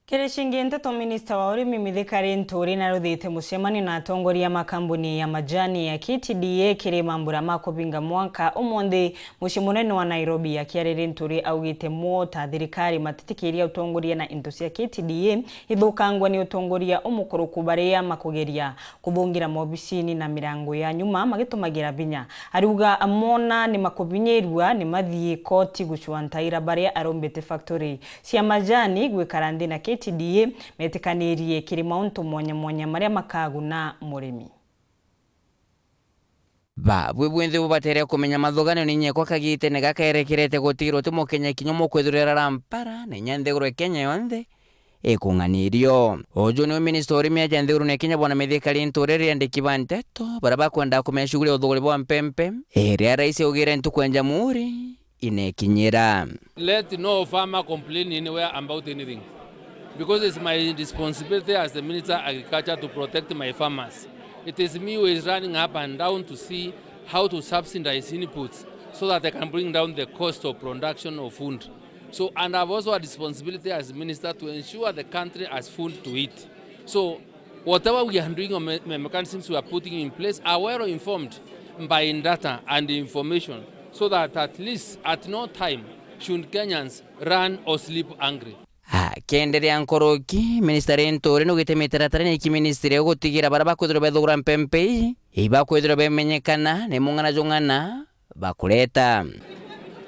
Kirishingi nteto Minista wa Urimi Mithikari Linturi naruthite mucemani na atongoria makambuni ya majani ya KTDA kiri mambura ma kubinga mwanka umuthi mucii munene wa Nairobi akiari Linturi augite ta thirikari matitikiria utongoria na into cia KTDA ithukangwa ni utongoria umukuruku baria makugeria kubungira mobicini na mirango ya nyuma magitumagira binya aruga amona ni makubinyirwa ni mathie koti gucwantaira baria arombete factory cia majani gwikarandi na KTDA BITIKANIRIE kiri mauntu mwanya maria makaguna Murimi. Bwibwinthi bubatere kumenya mathogano ni nyekwa kagite ne gakaerekerete gutiro timo Kenya kinyomo kwithurira rampara ne nyantheguro Kenya yonthe ikunganirio. Ojo ni Minister Urimi ajantheguro ne Kenya bwana Mithikari Linturi riandiki banteto baraba kwenda kumeshuguri uthuguri bwa mpempe ria rais ugire ntukwenja muri inekinyira. Let no farmer complain anywhere about anything, because it's my responsibility as the Minister of Agriculture to protect my farmers. It is me who is running up and down to see how to subsidize inputs so that I can bring down the cost of production of food. So, and I have also a responsibility as Minister to ensure the country has food to eat. So, whatever we are doing on mechanisms we are putting in place are well informed by data and information, so that at least at no time should Kenyans run or sleep hungry. Kenderia nkoroki Minister Linturi no gitemeteratara ni kiministeri gutigira baraba kwithira bethugura mpempe iba kwithira bemenyekana ne mungana jongana bakuleta.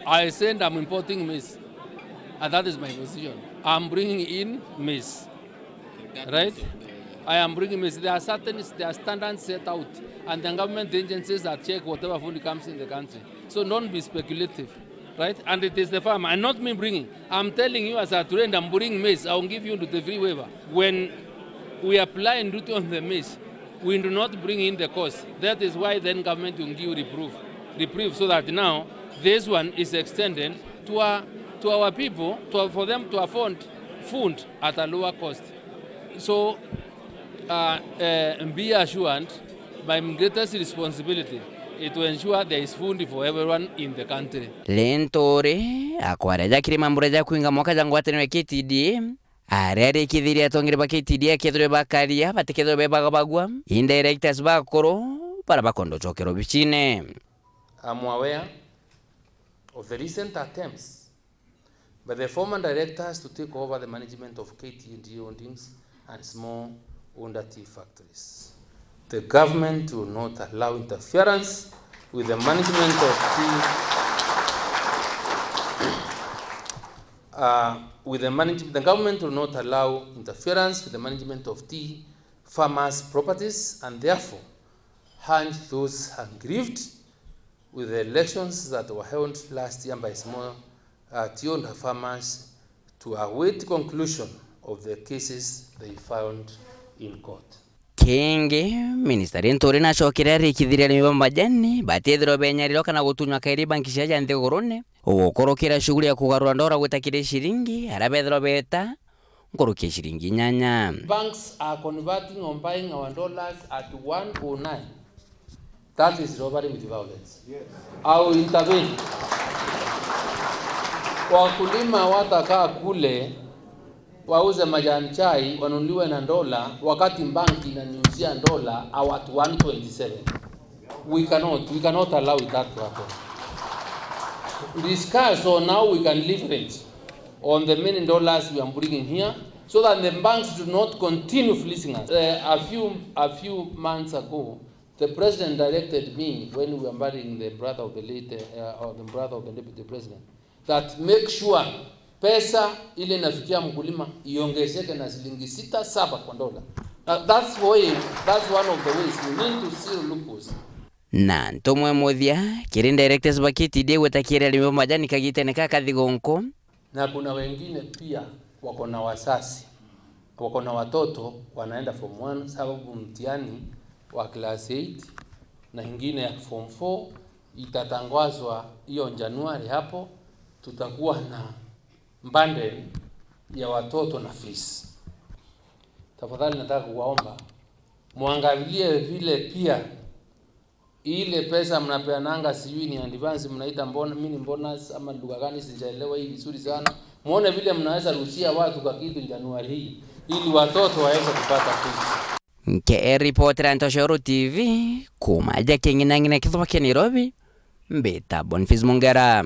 I said I'm importing maize, and that is my position. I'm bringing in maize, right? I am bringing maize. There are standards set out, and the government agencies that check whatever food comes in the country. So don't be speculative. Right? And it is the farmer, and not me bringing. I'm telling you as a trend, I'm bringing maize. I'll give you the free waiver. When we apply duty on the maize, we do not bring in the cost. That is why then government will give reprieve, so that now this one is extended to our people, for them to afford food at a lower cost. So be assured, my greatest responsibility it will ensure there is food for everyone in the country. Linturi akwareja kiri mambura ja kuinga mwaka jangwatene wa KTDA arere kithiri atongire ba KTDA kethore bakaria batekethore bebagabagwa indirectors bakoro para bakondo chokero bichine. I'm aware of the recent attempts by the former directors to take over the management of KTDA holdings and small Unda tea factories. The government will not allow interference with the management of tea. The government will not allow interference with the management of tea farmers' properties, and therefore hand those aggrieved with the elections that were held last year by small tea farmers to await conclusion of the cases they filed in court. Kingi Minister Linturi na chokira rikithiria ni majani batethiro benyariro kana gutunywa kairi bankisha ja nthigurune ukorokira shughuli ya kugarura ndora gutakire shiringi arabethiro beta ngorokie shiringi nyanya. Banks are converting on buying our dollars at 109. That is robbery with violence. Yes. I will intervene. Wakulima watakaa kule wauze majani chai wanunuliwe na dola wakati banki inaniuzia dola at 127. We cannot allow that to happen. Discuss, so now we can leverage on the many dollars we are bringing here, so that the banks do not continue fleecing us. A few months ago, the president directed me, when we were marrying the brother of the deputy president, that make sure pesa ile inafikia mkulima iongezeke na shilingi 6-7 kwa dola. That's one of the ways we need to seal loopholes. Na ntomwe muthia kiri directors ba KTDA wetakire limo majani kagite ne kakathigonko. Na kuna wengine pia wako na wasasi, wako na watoto wanaenda form 1 sababu mtihani wa class 8 na ingine ya form 4 itatangazwa hiyo Januari. Hapo tutakuwa na bundle ya watoto na fees. Tafadhali nataka kuwaomba muangalie vile pia ile pesa mnapeananga sijui ni advance mnaita mini bonus ama lugha gani sijaelewa hii vizuri sana. muone vile mnaweza ruhusia watu kwa kitu Januari hii ili watoto waweze kupata fees. Nke reporter Antoshoru TV kumaja kingina ngine kitwa Nairobi mbeta Boniface Mungera.